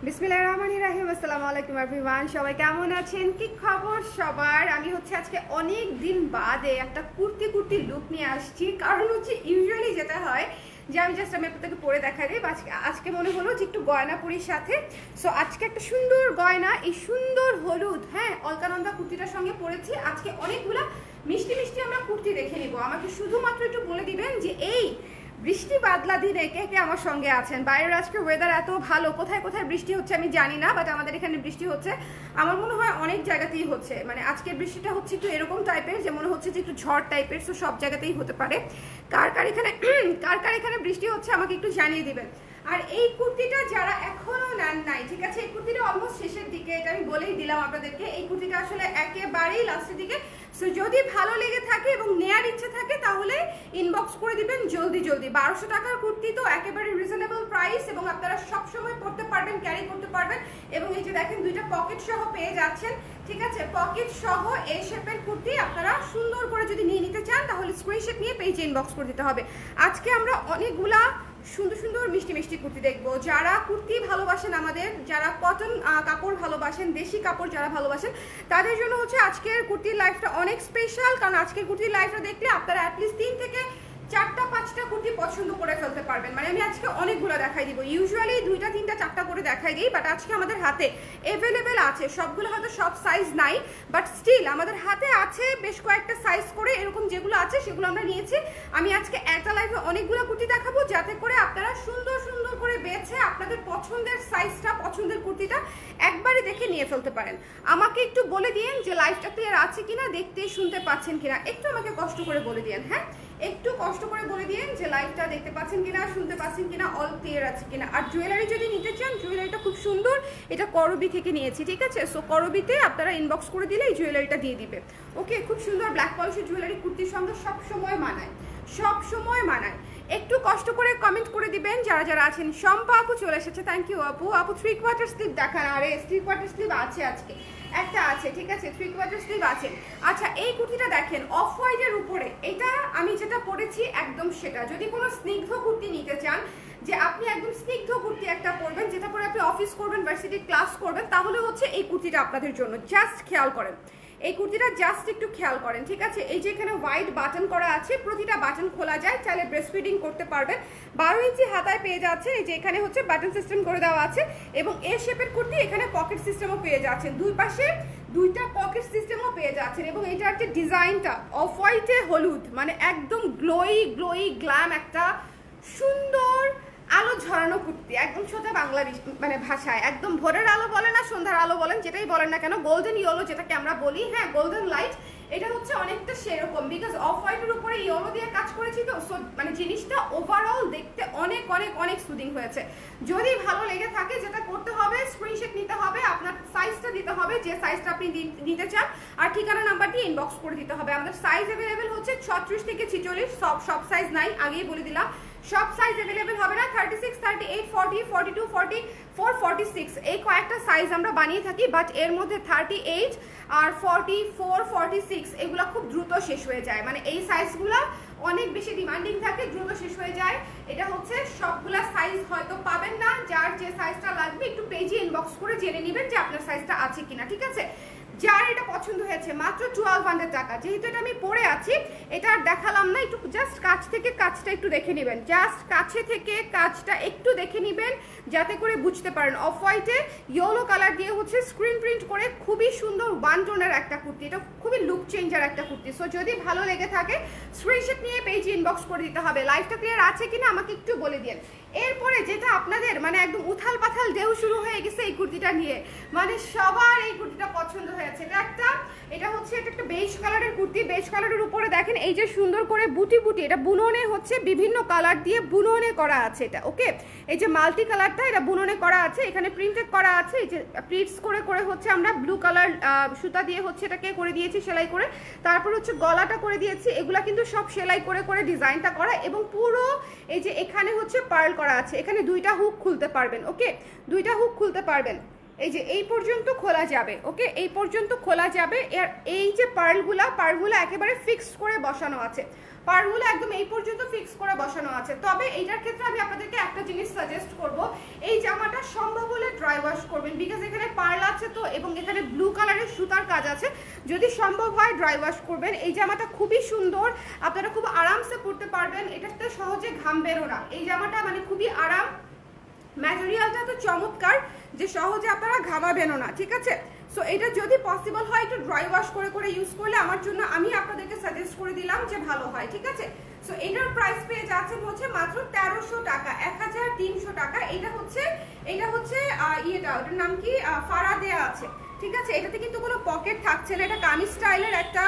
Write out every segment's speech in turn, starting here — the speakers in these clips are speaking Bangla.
বিসমিল্লাহির রহমানির রহিম। আসসালামু আলাইকুম এভরিওয়ান, সবাই কেমন আছেন? কি খবর সবার? আমি হচ্ছে আজকে অনেক দিন বাদে একটা কুর্তি কুর্তি লুক নিয়ে আসছি। কারণ হচ্ছে ইউজুয়ালি যেটা হয় যে আমি আপনাদেরকে পরে দেখা দিই, আজকে মনে হলো যে একটু গয়না পরির সাথে। সো আজকে একটা সুন্দর গয়না, এই সুন্দর হলুদ অলকানন্দা কুর্তিটার সঙ্গে পরেছি। আজকে অনেকগুলা মিষ্টি মিষ্টি আমরা কুর্তি দেখে নিব। আমাকে শুধুমাত্র একটু বলে দিবেন যে এই বৃষ্টি বাদলা দিনে কে কে আমার সঙ্গে আছেন। বাইরের আজকে ওয়েদার এত ভালো, কোথায় কোথায় বৃষ্টি হচ্ছে আমি জানি না, বাট আমাদের এখানে বৃষ্টি হচ্ছে। আমার মনে হয় অনেক জায়গাতেই হচ্ছে, মানে আজকের বৃষ্টিটা হচ্ছে একটু এরকম টাইপের যে মনে হচ্ছে যে একটু ঝড় টাইপের। সো সব জায়গাতেই হতে পারে। কার কার এখানে বৃষ্টি হচ্ছে আমাকে একটু জানিয়ে দিবেন। আর এই কুর্তিটা যারা এখনো নেন নাই, ঠিক আছে, এই কুর্তিটা অলমোস্ট শেষের দিকে, এটা আমি বলেই দিলাম আপনাদেরকে। এই কুর্তিটা আসলে একেবারেই লাস্টের দিকে। সো যদি ভালো লেগে থাকে এবং নেয়ার ইচ্ছে থাকে তাহলে ইনবক্স করে দিবেন জলদি জলদি। 1200 টাকার কুর্তি তো একেবারে রিজনেবল প্রাইস, এবং আপনারা সবসময় পরতে পারবেন, ক্যারি করতে পারবেন। এবং এই যে দেখেন দুইটা পকেট সহ পেয়ে যাচ্ছেন, ঠিক আছে, পকেট সহ এই শেপের কুর্তি আপনারা সুন্দর করে যদি নিয়ে নিতে চান তাহলে স্ক্রিনশট নিয়ে পেজে ইনবক্স করে দিতে হবে। আজকে আমরা অনেকগুলা সুন্দর সুন্দর মিষ্টি মিষ্টি কুর্তি দেখবো। যারা কুর্তি ভালোবাসেন, আমাদের যারা কটন কাপড় ভালোবাসেন, দেশি কাপড় যারা ভালোবাসেন, তাদের জন্য হচ্ছে আজকের কুর্তির লাইফটা অনেক স্পেশাল। কারণ আজকের কুর্তির লাইফটা দেখলে আপনারা অ্যাটলিস্ট 3 থেকে 4টা-5টা কুর্তি পছন্দ করে ফেলতে পারবেন। মানে আমি আজকে অনেকগুলো দেখাই দিব। ইউজুয়ালি 2টা 3টা 4টা করে দেখাই দিই, বাট আজকে আমাদের হাতে অ্যাভেলেবেল আছে। সবগুলো হয়তো সব সাইজ নাই, বাট স্টিল আমাদের হাতে আছে বেশ কয়েকটা সাইজ করে। এরকম যেগুলো আছে সেগুলো আমরা নিয়েছি। আমি আজকে একটা লাইভে অনেকগুলো কুর্তি দেখাবো, যাতে করে আপনারা সুন্দর সুন্দর করে বেছে আপনাদের পছন্দের সাইজটা, পছন্দের কুর্তিটা একবারে দেখে নিয়ে ফেলতে পারেন। আমাকে একটু বলে দিন যে লাইভটা ক্লিয়ার আছে কিনা, দেখতে শুনতে পাচ্ছেন কিনা, একটু আমাকে কষ্ট করে বলে দিন। হ্যাঁ, একটু কষ্ট করে বলে দিন যে লাইভটা দেখতে পাচ্ছেন কিনা, শুনতে পাচ্ছেন কিনা, অল ক্লিয়ার আছে কিনা। আর জুয়েলারি যদি নিতে চান, জুয়েলারিটা খুব সুন্দর, এটা করবি থেকে নিয়েছি, ঠিক আছে। সো করবিতে আপনারা ইনবক্স করে দিলে এই জুয়েলারিটা দিয়ে দিবে। ওকে, খুব সুন্দর ব্ল্যাক পলিশের জুয়েলারি কুর্তির সঙ্গে সব সময় মানায়, সব সময় মানায়। একটু কষ্ট করে কমেন্ট করে দিবেন যারা যারা আছেন। শম্পা আপু চলে এসেছে, থ্যাংক ইউ আপু। আপু 3/4 স্লিভ দেখান। আরে 3/4 স্লিভ আছে, আজকে একটা আছে, ঠিক আছে, 3/4 স্লিভ আছে। আচ্ছা, এই কুর্তিটা দেখেন অফ হোয়াইটের উপরে, এটা আমি যেটা পরেছি একদম সেটা। যদি কোনো স্নিগ্ধ কুর্তি নিতে চান, যে আপনি একদম স্নিগ্ধ কুর্তি একটা পরবেন যেটা পরে আপনি অফিস করবেন, ভার্সিটি ক্লাস করবেন, তাহলে হচ্ছে এই কুর্তিটা আপনাদের জন্য। জাস্ট খেয়াল করেন এই কুর্তিটা, জাস্ট একটু খেয়াল করেন, ঠিক আছে। এই যে এখানে হোয়াইট বাটন করা আছে, প্রতিটা বাটন খোলা যায়, চাইলে ব্রেস্ট ফিডিং করতে পারবেন। 12 ইঞ্চি হাতায় পেয়ে যাচ্ছে। এই যে এখানে হচ্ছে বাটন সিস্টেম করে দেওয়া আছে, এবং এ শেপের কুর্তি এখানে পকেট সিস্টেমও পেয়ে যাচ্ছেন, দুই পাশে 2টা পকেট সিস্টেমও পেয়ে যাচ্ছেন। এবং এটার যে ডিজাইনটা অফ হোয়াইটে হলুদ, মানে একদম গ্লোই গ্লোই গ্ল্যাম একটা সুন্দর আলো ঝরানো কুর্তি, একদম সোজা বাংলা মানে ভাষায় একদম ভোরের আলো বলেন আর সন্ধ্যার আলো বলেন, যেটাই বলেন না কেন, গোল্ডেন ইয়েলো যেটাকে আমরা বলি, হ্যাঁ, গোল্ডেন লাইট, এটা হচ্ছে অনেকটা সেরকম। বিকজ অফ হোয়াইটের উপরে ইয়েলো দিয়ে কাজ করেছি তো, সো মানে জিনিসটা ওভারঅল দেখতে অনেক অনেক অনেক সুদিং হয়েছে। যদি ভালো লেগে থাকে, যেটা করতে হবে স্ক্রিনশট নিতে হবে, আপনার সাইজটা দিতে হবে, যে সাইজটা আপনি নিতে চান, আর ঠিকানা নাম্বার দিয়ে ইনবক্স করে দিতে হবে। আমাদের সাইজ অ্যাভেলেবেল হচ্ছে 36 থেকে 46, সব সাইজ নাই, আগেই বলে দিলাম। সব সাইজ অ্যাভেলেবেল হবে না। 36, 38, 40, 42, 44, 46 এই কয়েকটা সাইজ আমরা বানিয়ে থাকি, বাট এর মধ্যে 38 আর 44, 46 এগুলো খুব দ্রুত শেষ হয়ে যায়। মানে এই সাইজগুলো অনেক বেশি ডিমান্ডিং থাকে, দ্রুত শেষ হয়ে যায়। এটা হচ্ছে সবগুলা সাইজ হয়তো পাবেন না, যার যে সাইজটা লাগবে একটু পেজে ইনবক্স করে জেনে নেবেন যে আপনার সাইজটা আছে কিনা, ঠিক আছে। যার এটা পছন্দ হয়েছে, মাত্র 1200 টাকা। যেহেতু এটা আমি পরে আছি, এটা আর দেখালাম না, একটু জাস্ট কাছ থেকে কাজটা একটু দেখে নেবেন, জাস্ট কাছে থেকে কাজটা একটু দেখে নেবেন, যাতে করে বুঝতে পারেন। অফ হোয়াইটে ইয়েলো কালার দিয়ে হচ্ছে স্ক্রিন প্রিন্ট করে খুবই সুন্দর ওয়ান টোনের একটা কুর্তি, এটা খুবই লুক চেঞ্জার একটা কুর্তি। সো যদি ভালো লেগে থাকে স্ক্রিনশট নিয়ে পেজে ইনবক্স করে দিতে হবে। লাইভটা ক্লিয়ার আছে কিনা আমাকে একটু বলে দিন। এরপরে যেটা আপনাদের মানে একদম উথাল পাথাল ঢেউ শুরু হয়ে গেছে এই কুর্তিটা নিয়ে, মানে সবার এই কুর্তিটা পছন্দ হয়েছে। এটা হচ্ছে একটা বেজ কালারের কুর্তি। বেজ কালারের উপরে দেখেন এই যে সুন্দর করে বুটি বুটি, এটা বুননে হচ্ছে বিভিন্ন কালার দিয়ে বুননে করা আছে এটা, ওকে। এই যে মাল্টি কালারটা এটা বুননে করা আছে, এখানে প্রিন্টেড করা আছে। এই যে প্রিন্টস করে করে হচ্ছে আমরা ব্লু কালার সুতা দিয়ে হচ্ছে এটাকে করে দিয়েছি সেলাই করে, তারপর হচ্ছে গলাটা করে দিয়েছি। এগুলা কিন্তু সব সেলাই করে করে ডিজাইনটা করা, এবং পুরো এই যে এখানে হচ্ছে পার্ল করা আছে। এখানে 2টা হুক খুলতে পারবেন, ওকে, 2টা হুক খুলতে পারবেন। এই যে এই পর্যন্ত খোলা যাবে, ওকে, এই পর্যন্ত খোলা যাবে। আর এই যে পার্লগুলো একেবারে ফিক্সড করে বসানো আছে, পার্লগুলো একদম এই পর্যন্ত ফিক্স করে বসানো আছে। তবে এইটার ক্ষেত্রে আমি আপনাদেরকে একটা জিনিস সাজেস্ট করব, এই জামাটা সম্ভব হলে ড্রাই ওয়াশ করবেন, বিকজ এখানে পার্ল আছে তো, এবং এখানে ব্লু কালারের সুতার কাজ আছে। যদি সম্ভব হয় ড্রাই ওয়াশ করবেন। এই জামাটা খুবই সুন্দর, আপনারা খুব আরামসে পরতে পারবেন, এটাতে সহজে ঘাম বেরো না। এই জামাটা মানে খুবই আরাম, ম্যাটেরিয়ালটা তো চমৎকার যে সহজে আপনারা ঘামাবেনও না, ঠিক আছে। সো এটা যদি পসিবল হয় একটু ড্রাই ওয়াশ করে করে ইউজ করলে আমার জন্য, আমি আপনাদেরকে সাজেস্ট করে দিলাম যে ভালো হয়, ঠিক আছে। সো এটার প্রাইস পেয়ে যাচ্ছেন হচ্ছে মাত্র 1300 টাকা, 1300 টাকা। এটা হচ্ছে ইয়েটা, ওটার নাম কি, ফাড়া দেয়া আছে, ঠিক আছে। এটাতে কিন্তু কোনো পকেট থাকছে না, এটা কামিজ স্টাইলের একটা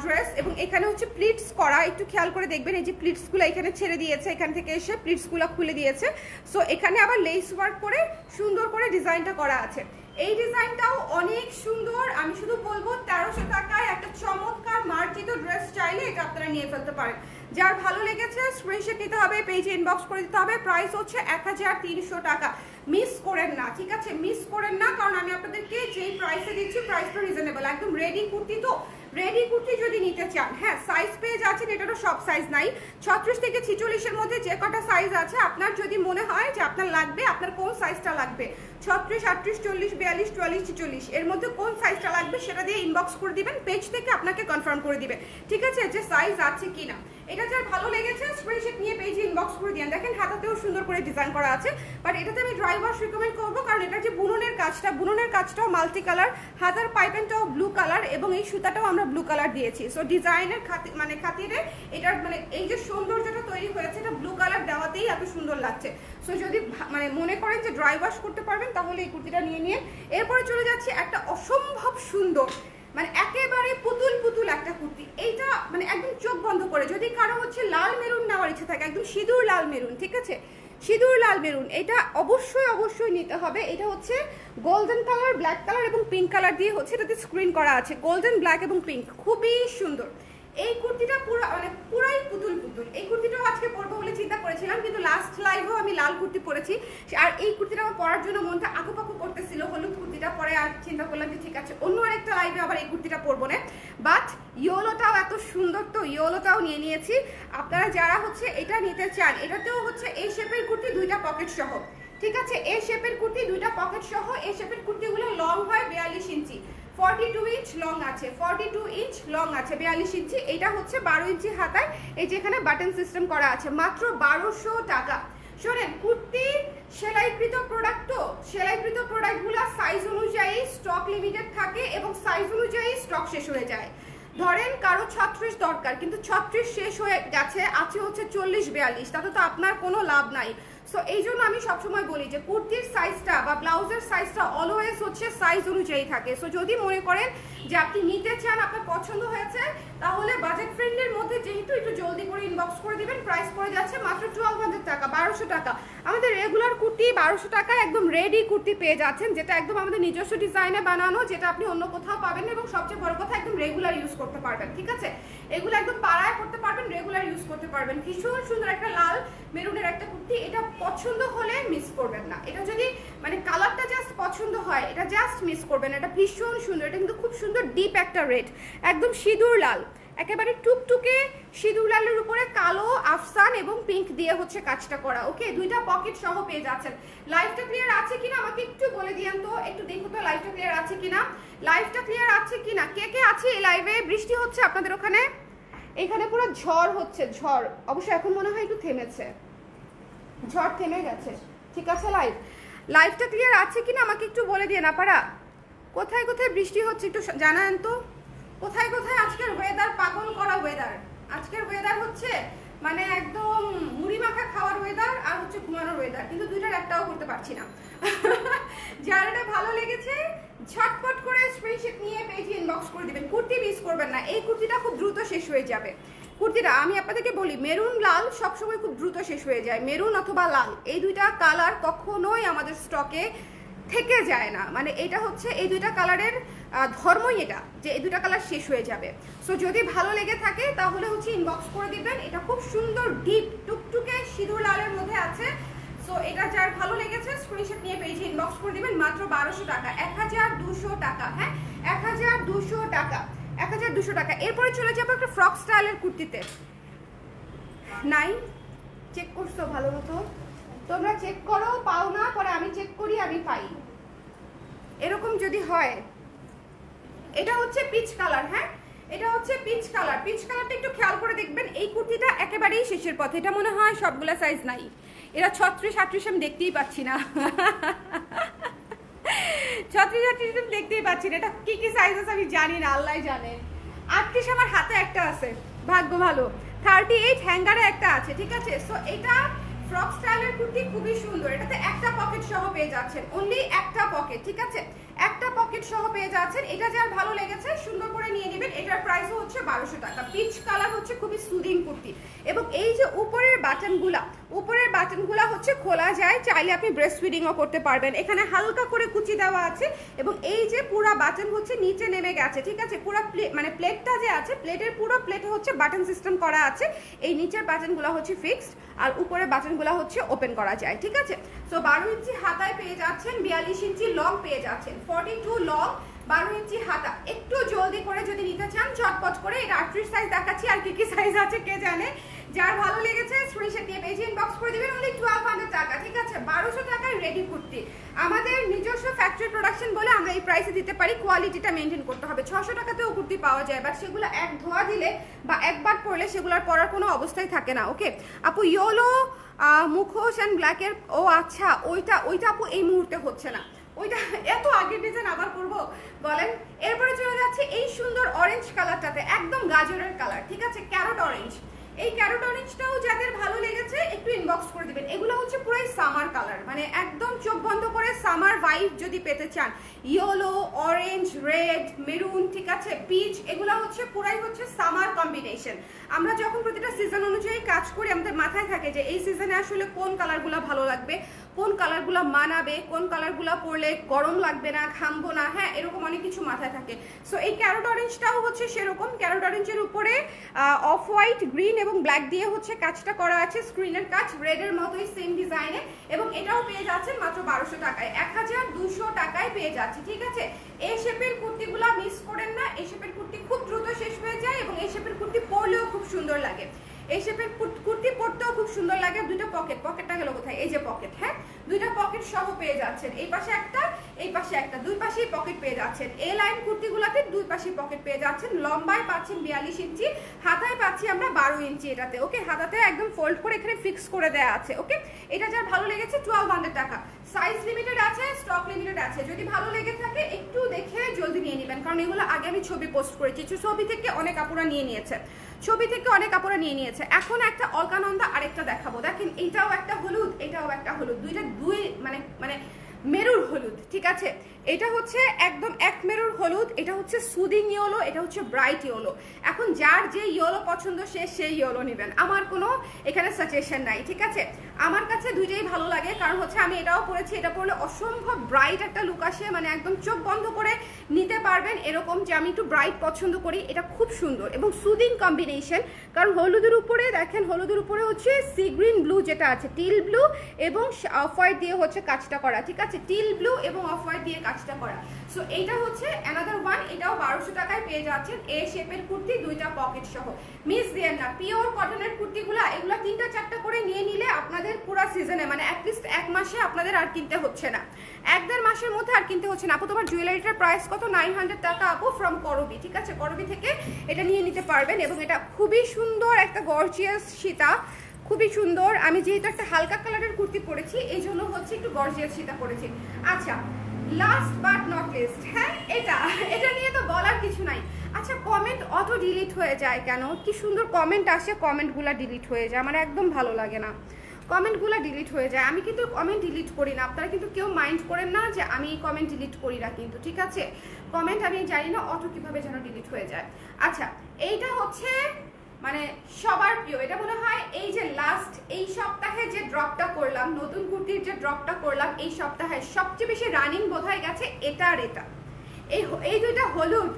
ড্রেস, এবং এখানে হচ্ছে প্লিটস করা, একটু খেয়াল করে দেখবেন এই যে প্লিটসগুলো এখানে ছেড়ে দিয়েছে, এখান থেকে এসে প্লিটসগুলো খুলে দিয়েছে। সো এখানে আবার লেস ওয়ার্ক করে সুন্দর করে ডিজাইনটা করা আছে। এই ডিজাইনটাও অনেক সুন্দর, আমি শুধু বলবো 1300 টাকায় একটা চমৎকার মার্জিত ড্রেস চাইলে এটা আপনারা নিয়ে ফেলতে পারেন। যার ভালো লেগেছে স্ক্রিনশট নিতে হবে, পেজে ইনবক্স করে দিতে হবে। প্রাইস হচ্ছে 1300 টাকা, মিস করেন না, ঠিক আছে, মিস করেন না, কারণ আমি আপনাদেরকে যেই প্রাইসে দিচ্ছি প্রাইসটা রিজনেবল, একদম রেডি কুর্তি। তো রেডি কুর্তি যদি নিতে চান, হ্যাঁ সাইজ পেয়ে যাচ্ছেন, এটারও সব সাইজ নাই, 36 থেকে 46-এর মধ্যে যে কটা সাইজ আছে, আপনার যদি মনে হয় যে আপনার লাগবে, আপনার কোন সাইজটা লাগবে, 36, 38, 40, 42, 44, 46 এর মধ্যে কোন সাইজটা লাগবে সেটা দিয়ে ইনবক্স করে দিবেন, পেজ থেকে আপনাকে কনফার্ম করে দিবে, ঠিক আছে, যে সাইজ আছে কিনা। এটা যার ভালো লেগেছে স্ক্রিনশট নিয়ে পেজে ইনবক্স করে দিন। দেখেন হাতাতেও সুন্দর করে ডিজাইন করা আছে, বাট এটাতে আমি ড্রাই ওয়াশ রিকমেন্ড করবো, কারণ এটার যে বুননের কাজটাও মাল্টি কালার, হাতার পাইপেনটাও ব্লু কালার, এবং এই সুতাটাও আমরা ব্লু কালার দিয়েছি। সো ডিজাইনের খাতিরে এটার মানে এই যে সৌন্দর্যটা তৈরি হয়েছে, এটা ব্লু কালার দেওয়াতেই এত সুন্দর লাগছে। সো যদি মানে মনে করেন যে ড্রাই ওয়াশ করতে পারবেন, তাহলে এই কুর্তিটা নিয়ে নিয়ে। এরপরে চলে যাচ্ছে একটা অসম্ভব সুন্দর, মানে একেবারে পুতুল একটা কুর্তি। এইটা মানে একদম চোখ বন্ধ করে, যদি কারো হচ্ছে লাল মেরুন নেওয়ার ইচ্ছে থাকে, একদম সিঁদুর লাল মেরুন, ঠিক আছে, সিঁদুর লাল মেরুন, এটা অবশ্যই নিতে হবে। এটা হচ্ছে গোল্ডেন কালার, ব্ল্যাক কালার এবং পিঙ্ক কালার দিয়ে হচ্ছে এটাতে স্ক্রিন করা আছে, গোল্ডেন, ব্ল্যাক এবং পিঙ্ক, খুবই সুন্দর। এই কুর্তিটা পুরাই পুতুল। এই কুর্তিটাও আজকে পরবো বলে চিন্তা করেছিলাম, কিন্তু লাস্ট লাইভেও আমি লাল কুর্তি পরেছি, আর এই কুর্তিটা আমার পরার জন্য মনটা আঁকুপাকু করতেছিল, হলুদ কুর্তিটা পরে আর চিন্তা করলাম যে ঠিক আছে অন্য আরেকটা লাইভে আবার এই কুর্তিটা পরবো না। বাট ইয়োলোটাও এত সুন্দর, তো ইয়োলোটাও নিয়ে নিয়েছি। আপনারা যারা হচ্ছে এটা নিতে চান, এটাতেও হচ্ছে এই শেপের কুর্তি, 2টা পকেট সহ, ঠিক আছে, এই শেপের কুর্তি 2টা পকেট সহ। এই শেপের কুর্তিগুলো লং হয় 42 ইঞ্চি, 42 ইঞ্চ লং আছে, 42 ইঞ্চ লং আছে, 42 ইঞ্চি। এটা হচ্ছে 12 ইঞ্চি হাতায়, এই যেখানে বাটন সিস্টেম করা আছে, মাত্র 1200 টাকা। শোনেন, কুর্তি সেলাইকৃত প্রোডাক্ট, তো সেলাইকৃত প্রোডাক্টগুলো সাইজ অনুযায়ী স্টক লিমিটেড থাকে এবং সাইজ অনুযায়ী স্টক শেষ হয়ে যায়। ধরেন কারো 36 দরকার, কিন্তু 36 শেষ হয়ে গেছে, আছে হচ্ছে 40-42, তাতে তো আপনার কোনো লাভ নাই। সো এই জন্য আমি সবসময় বলি যে কুর্তির সাইজটা বা ব্লাউজের সাইজটা অলওয়েজ হচ্ছে সাইজ অনুযায়ী থাকে। সো যদি মনে করেন যে আপনি নিতে চান, আপনার পছন্দ হয়েছে, তাহলে বাজেট ফ্রেন্ডলির মধ্যে যেহেতু একটু জলদি করে ইনবক্স করে দিবেন। প্রাইস পড়ে যাচ্ছে মাত্র 1200 টাকা, 1200 টাকা। আমাদের রেগুলার কুর্তি 1200 টাকায় একদম রেডি কুর্তি পেয়ে যাচ্ছেন, যেটা একদম আমাদের নিজস্ব ডিজাইনে বানানো, যেটা আপনি অন্য কোথাও পাবেন, এবং সবচেয়ে বড় কথা একদম রেগুলার ইউজ করতে পারবেন, ঠিক আছে। এগুলো একদম পাড়ায় করতে পারবেন, রেগুলার ইউজ করতে পারবেন। ভীষণ সুন্দর একটা লাল মেরুনের একটা কুর্তি, এটা পছন্দ হলে মিস করবেন না। এটা যদি মানে কালারটা জাস্ট পছন্দ হয়, এটা জাস্ট মিস করবেন, এটা ভীষণ সুন্দর। এটা কিন্তু খুব সুন্দর ডিপ একটা রেড, একদম সিঁদুর লাল, একেবারে টুকটুকে সিঁদুর লালের উপরে কালো আফসান এবং পিঙ্ক দিয়ে হচ্ছে কাজটা করা, ওকে। 2টা পকেট সহ পেয়ে যাচ্ছেন। লাইভটা ক্লিয়ার আছে কিনা আমাকে একটু বলে দিয়েন তো, একটু দেখো তো লাইভটা ক্লিয়ার আছে কিনা, লাইভটা ক্লিয়ার আছে কিনা, কে কে আছে এই লাইভে। বৃষ্টি হচ্ছে আপনাদের ওখানে? এখানে পুরো ঝড় হচ্ছে, ঝড়। অবশ্য এখন মনে হয় একটু থেমেছে, ঝড় থেমে গেছে, ঠিক আছে। লাইভটা ক্লিয়ার আছে কিনা আমাকে একটু বলে দিয়ে না পারা। কোথায় কোথায় বৃষ্টি হচ্ছে একটু জানান তো, কোথায় কোথায়। আজকের ওয়েদার পাগল করা ওয়েদার, আজকের ওয়েদার হচ্ছে মানে একদম মুড়ি মাখা খাওয়ার ওয়েদার আর হচ্ছে ঘুমানোর ওয়েদার, কিন্তু দুইটার একটাও করতে পারছি না। যার এটা ভালো লেগেছে ঝটপট করে স্ক্রিনশট নিয়ে পেজে ইনবক্স করে দিবেন, কুর্তি মিস করবেন না। এই কুর্তিটা খুব দ্রুত শেষ হয়ে যাবে। কুর্তিটা আমি আপনাদেরকে বলি, মেরুন লাল সবসময় খুব দ্রুত শেষ হয়ে যায়, মেরুন অথবা লাল, এই 2টা কালার কখনোই আমাদের স্টকে থেকে যায় না। মানে এটা হচ্ছে এই 2টা কালারের ধর্মই এটা, যে এই 2টা কালার শেষ হয়ে যাবে। সো যদি ভালো লেগে থাকে তাহলে হচ্ছে ইনবক্স করে দিবেন। এটা খুব সুন্দর ডিপ টুকটুকে সিঁদুর লালের মধ্যে আছে। সো এটা যার ভালো লেগেছে স্ক্রিনশট নিয়ে পেজে ইনবক্স করে দিবেন, মাত্র 1200 টাকা, 1200 টাকা। হ্যাঁ 1200 টাকা, 1200 টাকা। এরপরে চলে যাবো একটা ফ্রক স্টাইলের কুর্তিতে। নাই চেক করছো ভালো মতো, তোমরা চেক করো, পাও না, পরে আমি চেক করি, আমি পাই, এরকম যদি হয়। এটা হচ্ছে পিচ কালার। হ্যাঁ এটা হচ্ছে পিচ কালার। পিচ কালারটা একটু খেয়াল করে দেখবেন। এই কুর্তিটা একেবারেই শেষের পথে, এটা মনে হয় সবগুলা সাইজ নাই, এরা 36-38 আমি দেখতেই পাচ্ছি না 36-38 আমি দেখতেই পাচ্ছি না, এটা কি কি সাইজ আছে আমি জানি না, আল্লাহ জানে। 38 আমার হাতে একটা আছে, ভাগ্য ভালো। 38 হ্যাঙ্গারে একটা আছে, ঠিক আছে। সো এটা ফ্রক স্টাইলের কুর্তি, খুবই সুন্দর। এটাতে একটা পকেট সহ পেয়ে যাচ্ছেন, অনলি একটা পকেট, ঠিক আছে, একটা পকেট সহ পেয়ে যাচ্ছেন। এটা যার ভালো লেগেছে সুন্দর করে নিয়ে নেবেন। এটার প্রাইসও হচ্ছে 1200 টাকা। পিচ কালার হচ্ছে খুবই সুদিং কুর্তি, এবং এই যে উপরের বাটনগুলা হচ্ছে খোলা যায়, চাইলে আপনি ব্রেস্ট ফিডিংও করতে পারবেন। এখানে হালকা করে কুচি দেওয়া আছে, এবং এই যে পুরো বাটন হচ্ছে নিচে নেমে গেছে, ঠিক আছে। পুরো মানে প্লেটটা যে আছে, প্লেটের পুরো প্লেটে হচ্ছে বাটন সিস্টেম করা আছে। এই নিচের বাটনগুলো হচ্ছে ফিক্সড, আর উপরের বাটনগুলো হচ্ছে ওপেন করা যায়, ঠিক আছে। সো 12 ইঞ্চি হাতায় পেয়ে যাচ্ছেন, 42 ইঞ্চি লং পেয়ে যাচ্ছেন, 42 লং, 12 ইঞ্চি হাতা। একটু জলদি করে যদি নিতে চান চটপট করে, এটা 38 সাইজ দেখাচ্ছি, আর কি কি সাইজ আছে কে জানে। যার ভালো লেগেছে স্ক্রিনশট দিয়ে পেজে ইনবক্স করে দিবেন, অনলি 1200 টাকা, ঠিক আছে। 1200 টাকায় রেডি কুর্তি, আমাদের নিজস্ব ফ্যাক্টরি প্রোডাকশন বলে আমরা এই প্রাইসে দিতে পারি। কোয়ালিটিটা মেনটেন করতে হবে। 600 টাকাতেও কুর্তি পাওয়া যায়, বাট সেগুলো এক ধোয়া দিলে বা একবার পরলে সেগুলোর পরার কোনো অবস্থায় থাকে না। ওকে আপু, ইয়েলো মুখোশ অ্যান্ড ব্ল্যাকের, ও আচ্ছা, ওইটা আপু এই মুহূর্তে হচ্ছে না, ওইটা এত আগের ডিজাইন আবার করবো বলেন। এরপরে চলে যাচ্ছে এই সুন্দর অরেঞ্জ কালারটাতে, একদম গাজরের কালার, ঠিক আছে, ক্যারট অরেঞ্জ। এই ক্যারট অরেঞ্জটাও যাদের ভালো লেগেছে একটু ইনবক্স করে দিবেন। এগুলো হচ্ছে পুরোই সামার কালার, মানে একদম চোখ বন্ধ করে সামার ভাইব যদি পেতে চান, ইয়েলো, অরেঞ্জ, রেড, মেরুন, ঠিক আছে, পিচ, এগুলো হচ্ছে পুরাই হচ্ছে সামার কম্বিনেশন। আমরা যখন প্রতিটা সিজন অনুযায়ী কাজ করি, আমাদের মাথায় থাকে যে এই সিজনে আসলে কোন কালারগুলো ভালো লাগবে, কোন কালারগুলো মানাবে, কোন কালারগুলো পরলে গরম লাগবে না, ঘামবো না, হ্যাঁ এরকম অনেক কিছু মাথায় থাকে। সো এই ক্যারট অরেঞ্জটাও হচ্ছে সেরকম। ক্যারট অরেঞ্জের উপরে অফ হোয়াইট, গ্রিন এবং ব্ল্যাক দিয়ে হচ্ছে কাজটা করা আছে, স্ক্রিনের কাজ, রেডের মতোই সেম ডিজাইনে, এবং এটাও পেয়ে যাচ্ছেন মাত্র 1200 টাকায়, 1200 টাকায় পেয়ে যাচ্ছে, ঠিক আছে। এই শেপের কুর্তিগুলো মিস করেন না, এই শেপের কুর্তি খুব দ্রুত শেষ হয়ে যায়, এবং এই শেপের কুর্তি পরলেও খুব সুন্দর লাগে। এই শেপের কুর্তি পরতেও খুব সুন্দর লাগে। দুটো পকেটটা গেল কোথায়, এই যে পকেট, হ্যাঁ দুইটা পকেট সহ পেয়ে যাচ্ছেন, এই পাশে একটা, এই পাশে একটা, দুই পাশেই পকেট পেয়ে যাচ্ছেন। এই লাইন কুর্তিগুলোতে দুই পাশেই পকেট পেয়ে যাচ্ছেন। লম্বায় পাচ্ছেন 42 ইঞ্চি, হাতায় পাচ্ছি আমরা 12 ইঞ্চি এটাতে। ওকে হাতাতে একদম ফোল্ড করে এখানে ফিক্স করে দেওয়া আছে। ওকে এটা যার ভালো লেগেছে 1200 টাকা। সাইজ লিমিটেড আছে, স্টক লিমিটেড আছে, যদি ভালো লেগে থাকে একটু দেখে জলদি নিয়ে নেবেন, কারণ এগুলো আগে আমি ছবি পোস্ট করেছি, ছবি থেকে অনেক আপুরা নিয়ে নিয়েছে, এখন একটা অলকানন্দা আরেকটা দেখাবো। দেখেন এইটাও একটা হলুদ, এটাও একটা হলুদ, দুই মানে মেরুর হলুদ, ঠিক আছে। এটা হচ্ছে একদম এক মেরুর হলুদ, এটা হচ্ছে সুদিং ইয়েলো, এটা হচ্ছে ব্রাইট ইয়েলো। এখন যার যে ইয়েলো পছন্দ সে সেই ইয়েলো নেবেন, আমার কোনো এখানে সাজেশন নাই, ঠিক আছে। আমার কাছে দুইটাই ভালো লাগে, কারণ হচ্ছে আমি এটাও পরেছি, এটা পরলে অসম্ভব ব্রাইট একটা লুক আসে, মানে একদম চোখ বন্ধ করে নিতে পারবেন এরকম, যে আমি একটু ব্রাইট পছন্দ করি। এটা খুব সুন্দর এবং সুদিং কম্বিনেশন, কারণ হলুদের উপরে দেখেন, হলুদের উপরে হচ্ছে সি গ্রিন ব্লু যেটা আছে, টিল ব্লু এবং অফ হোয়াইট দিয়ে হচ্ছে কাজটা করা, ঠিক আছে, টিল ব্লু এবং অফ হোয়াইট দিয়ে কাজটা করা। সো এইটা হচ্ছে অ্যানাদার ওয়ান, এটাও 1200 টাকায় পেয়ে যাচ্ছেন। এ শেপের কুর্তি, দুইটা পকেট সহ, মিস দিয়েন না। পিওর কটনের কুর্তিগুলো, এগুলো 3টা-4টা করে নিয়ে নিলে আপনাদের পুরো সিজনে, মানে অ্যাটলিস্ট এক মাসে আপনাদের আর কিনতে হচ্ছে না, 1-1.5 মাসের মধ্যে আর কিনতে হচ্ছে না। আপু তোমার জুয়েলারিটার প্রাইস কত? 900 টাকা আপু, ফ্রম করবি, ঠিক আছে, করবি থেকে এটা নিয়ে নিতে পারবেন। এবং এটা খুবই সুন্দর একটা গর্জিয়াস সীতা, খুবই সুন্দর। আমি যেহেতু একটা হালকা কালারের কুর্তি পরেছি, এই জন্য হচ্ছে একটু গর্জিয়াস সীতা পরেছি। আচ্ছা, লাস্ট বাট নট লিস্ট, হ্যাঁ এটা নিয়ে তো বলার কিছু নাই। আচ্ছা, কমেন্ট অটো ডিলিট হয়ে যায় কেন? কি সুন্দর কমেন্ট আসে, কমেন্টগুলো ডিলিট হয়ে যায়, আমার একদম ভালো লাগে না, কমেন্টগুলো ডিলিট হয়ে যায়। আমি কিন্তু কমেন্ট ডিলিট করি না, আপনারা কিন্তু কেউ মাইন্ড করেন না যে আমি কমেন্ট ডিলিট করি না কিন্তু, ঠিক আছে। কমেন্ট আমি জানি না অটো কিভাবে যেন ডিলিট হয়ে যায়। আচ্ছা, এইটা হচ্ছে মানে সবার প্রিয়, এটা মনে হয় এই যে লাস্ট এই সপ্তাহে যে ড্রপটা করলাম, নতুন কুর্তির যে ড্রপটা করলাম এই সপ্তাহে সবচেয়ে বেশি রানিং বোধহয় গেছে এটা আর এটা, এই দুইটা হলুদ,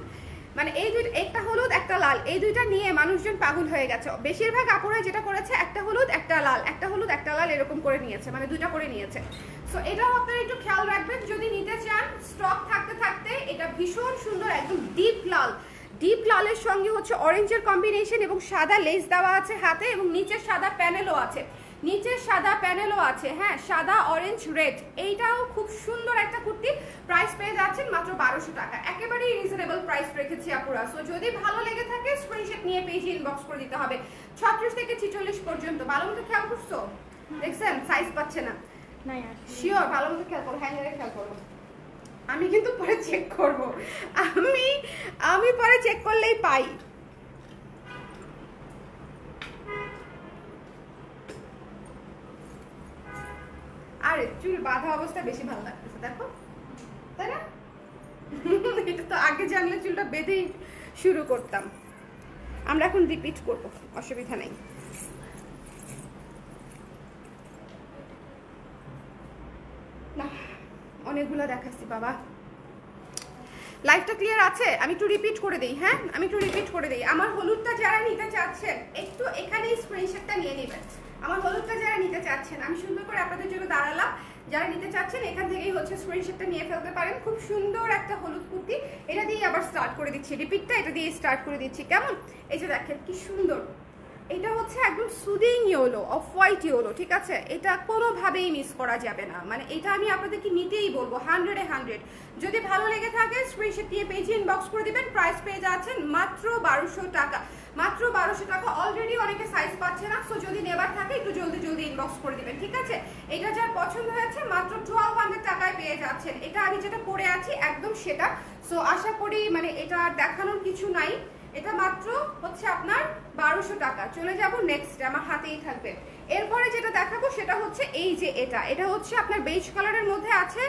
মানে এই দুইটা, একটা হলুদ একটা লাল, এই দুইটা নিয়ে মানুষজন পাগল হয়ে গেছে। বেশিরভাগ আপুরা যেটা করেছে একটা হলুদ একটা লাল, একটা হলুদ একটা লাল এরকম করে নিয়েছে, মানে দুইটা করে নিয়েছে। সো এটাও আপনারা একটু খেয়াল রাখবেন যদি নিতে চান। স্টক থাকতে থাকতে এটা ভীষণ সুন্দর, একদম ডিপ লাল, ডিপ লালের সঙ্গে হচ্ছে অরেঞ্জের কম্বিনেশন এবং সাদা লেস দেওয়া আছে হাতে, এবং নিচে সাদা প্যানেলও আছে, নিচে সাদা প্যানেলও আছে, হ্যাঁ সাদা অরেঞ্জ রেড। এইটাও খুব সুন্দর একটা কুর্তি। প্রাইস পেয়ে যাচ্ছেন মাত্র 1200 টাকা, একেবারেই রিজনেবল প্রাইস রেখেছি আপুরা। সো যদি ভালো লেগে থাকে স্ক্রিনশট নিয়ে পেজে ইনবক্স করে দিতে হবে। 36 থেকে 46 পর্যন্ত। ভালো মতো খেয়াল করছো, দেখছেন সাইজ পাচ্ছে না, শিওর ভালো মতো খেয়াল করো, হ্যাঙ্গারে খেয়াল করো। আমি কিন্তু পরে চেক করব, আমি পরে চেক করলেই পাই। আরে চুল বাঁধা অবস্থা বেশি ভালো লাগতেছে, দেখো তাই না? এটা তো আগে জানলে চুলটা বেঁধেই শুরু করতাম। আমরা এখন রিপিট করব, অসুবিধা নেই। না অনেকগুলো দেখাচ্ছি বাবা, লাইভটা ক্লিয়ার আছে? আমি একটু রিপিট করে দিই, হ্যাঁ আমি একটু রিপিট করে দিই। আমার হলুদটা যারা নিতে চাচ্ছেন একটু এখানেই স্ক্রিনশটটা নিয়ে নেবেন। আমার হলুদটা যারা নিতে চাচ্ছেন, আমি সুন্দর করে আপনাদের জন্য দাঁড়ালাম, যারা নিতে চাচ্ছেন এখান থেকেই হচ্ছে স্ক্রিনশটটা নিয়ে ফেলতে পারেন। খুব সুন্দর একটা হলুদ কুর্তি, এটা দিয়ে আবার স্টার্ট করে দিচ্ছি, রিপিটটা এটা দিয়ে স্টার্ট করে দিচ্ছি, কেমন? এই যে দেখেন কি সুন্দর, এটা হচ্ছে একদম soothing yellow, off white yellow, ঠিক আছে? এটা কোনোভাবেই মিস করা যাবে না, মানে এটা আমি আপনাদেরকে নিতেই বলবো 100-এ 100। যদি ভালো লেগে থাকে স্ক্রিনশট দিয়ে পেজে ইনবক্স করে দিবেন। প্রাইস পেয়ে যাচ্ছেন মাত্র 1200 টাকা, মাত্র 1200 টাকা। অলরেডি অনেকে সাইজ পাচ্ছে না, সো যদি নেবার থাকে একটু জলদি জলদি ইনবক্স করে দিবেন, ঠিক আছে? এটা যার পছন্দ হয়েছে মাত্র 1200 টাকায় পেয়ে যাচ্ছেন। এটা আমি যেটা পরে আছি একদম সেটা। সো আশা করি মানে এটা আর দেখানোর কিছু নাই, এটা মাত্র হচ্ছে আপনার 1200 টাকা। চলে যাব নেক্সট, আমার হাতেই থাকবে। এরপরে যেটা দেখাবো সেটা হচ্ছে এই যে এটা হচ্ছে আপনার বেজ কালারের মধ্যে আছে,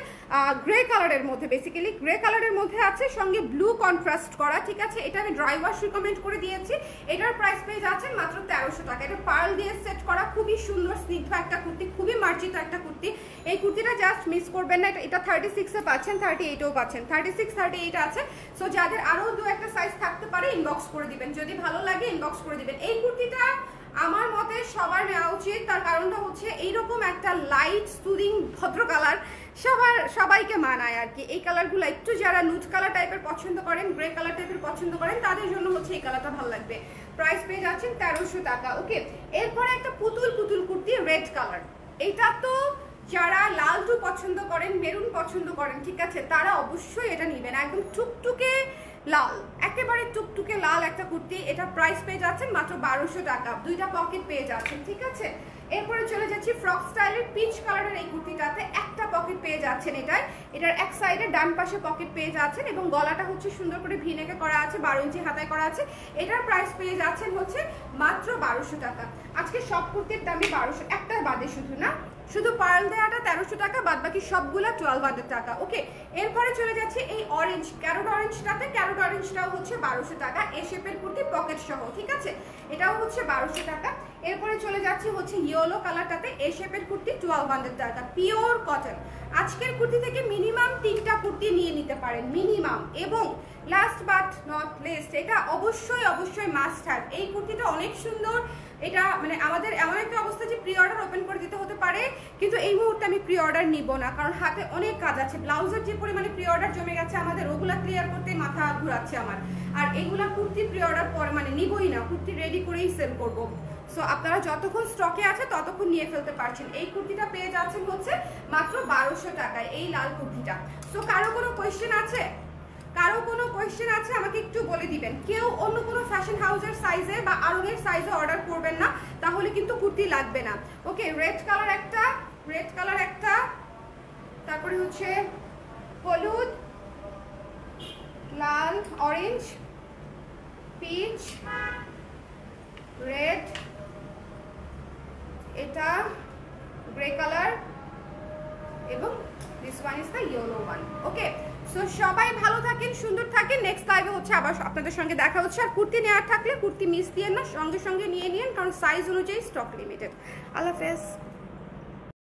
গ্রে কালারের মধ্যে, বেসিক্যালি গ্রে কালারের মধ্যে আছে, সঙ্গে ব্লু কন্ট্রাস্ট করা, ঠিক আছে? এটা আমি ড্রাই ওয়াশ রিকমেন্ড করে দিয়েছি। এটার প্রাইস পেয়ে যাচ্ছেন মাত্র 1300 টাকা। এটা পার্ল দিয়ে সেট করা, খুবই সুন্দর স্নিগ্ধ একটা কুর্তি, খুবই মার্জিত একটা কুর্তি। এই কুর্তিটা জাস্ট মিস করবেন না। এটা 36-এ পাচ্ছেন, 38-এও পাচ্ছেন, 36-38 আছে। সো যাদের আরো দু একটা সাইজ থাকতে পারে ইনবক্স করে দিবেন, যদি ভালো লাগে ইনবক্স করে দিবেন। এই কুর্তিটা আমার মতে সবার নেওয়া উচিত, তার কারণটা হচ্ছে এইরকম একটা লাইট সুদিং ভদ্র কালার সবাইকে মানায় আর কি। এই কালারগুলো একটু যারা নুড কালার টাইপের পছন্দ করেন, গ্রে কালার টাইপের পছন্দ করেন, তাদের জন্য হচ্ছে এই কালারটা ভালো লাগবে। প্রাইস পেয়ে যাচ্ছেন 1300 টাকা। ওকে, এরপরে একটা পুতুল কুর্তি রেড কালার। এটা তো যারা লাল টু পছন্দ করেন, মেরুন পছন্দ করেন, ঠিক আছে, তারা অবশ্যই এটা নেবেন। একদম টুকটুকে লাল, একেবারে টুকটুকে লাল একটা কুর্তি। এটা প্রাইস পেয়ে যাচ্ছেন মাত্র 1200 টাকা, দুইটা পকেট পেয়ে যাচ্ছেন, ঠিক আছে? এরপরে চলে যাচ্ছি ফ্রক স্টাইলের পিচ কালারের এই কুর্তিটাতে, একটা পকেট পেয়ে যাচ্ছেন। এটার এক সাইডে ডান পাশে পকেট পেয়ে যাচ্ছেন, এবং গলাটা হচ্ছে সুন্দর করে ভিনেকে করা আছে, 12 ইঞ্চি হাতায় করা আছে। এটার প্রাইস পেয়ে যাচ্ছেন হচ্ছে মাত্র 1200 টাকা। আজকে সব কুর্তির দামই 1200, একটা বাদে শুধু না, শুধু পার্ল দেওয়াটা 1300 টাকা, বাদ বাকি সবগুলো 1200 টাকা। ওকে, এরপরে চলে যাচ্ছে এই অরেঞ্জ ক্যারোট অরেঞ্জটাতে। ক্যারোট অরেঞ্জটাও হচ্ছে 1200 টাকা, এ শেপের কুর্তি পকেট সহ, ঠিক আছে? এটাও হচ্ছে 1200 টাকা। এরপরে চলে যাচ্ছে হচ্ছে ইয়েলো কালারটাতে, এ শেপের কুর্তি 1200 টাকা, পিওর কটন। আজকের কুর্তি থেকে মিনিমাম 3টা কুর্তি নিয়ে নিতে পারেন, মিনিমাম। এবং লাস্ট বাট নট লিস্ট, এটা অবশ্যই মাস্ট হ্যাভ। এই কুর্তিটা অনেক সুন্দর। এটা মানে আমাদের এমন একটা অবস্থা যে প্রি অর্ডার ওপেন করে দিতে হতে পারে, কিন্তু এই মুহূর্তে আমি প্রি অর্ডার নিব না, কারণ হাতে অনেক কাজ আছে। ব্লাউজের যে পরিমাণে প্রি অর্ডার জমে গেছে আমাদের, ওগুলা ক্লিয়ার করতে মাথা ঘুরাচ্ছে আমার। আর এগুলা কুর্তি প্রি অর্ডার পরে মানে নিবই না, কুর্তি রেডি করেই সেল করব। সো আপনারা যতক্ষণ স্টকে আছে ততক্ষণ নিয়ে ফেলতে পারছেন। এই কুর্তিটা পেয়ে যাচ্ছেন হচ্ছে মাত্র 1200 টাকায়, এই লাল কুর্তিটা। সো কারো কোনো কোয়েশ্চেন আছে? কারো কোনো কোয়েশ্চেন আছে আমাকে একটু বলে দিবেন। কেউ অন্য কোনো ফ্যাশন হাউসের সাইজে বা আরঙের সাইজে অর্ডার করবেন না, তাহলে কিন্তু কুর্তি লাগবে না। ওকে, রেড কালার একটা, তারপরে হচ্ছে হলুদ, লাল, অরেঞ্জ, পিচ, রেড, এটা গ্রে কালার, এবং this one is the yellow one. Okay, so সবাই ভালো থাকেন, সুন্দর থাকেন। নেক্সট লাইভে হচ্ছে আবার আপনাদের সঙ্গে দেখা হচ্ছে। আর কুর্তি নেওয়ার থাকলে কুর্তি মিস দিয়েন না, সঙ্গে নিয়ে নিন, কারণ সাইজ অনুযায়ী স্টক লিমিটেড। আল্লাহ হাফেজ।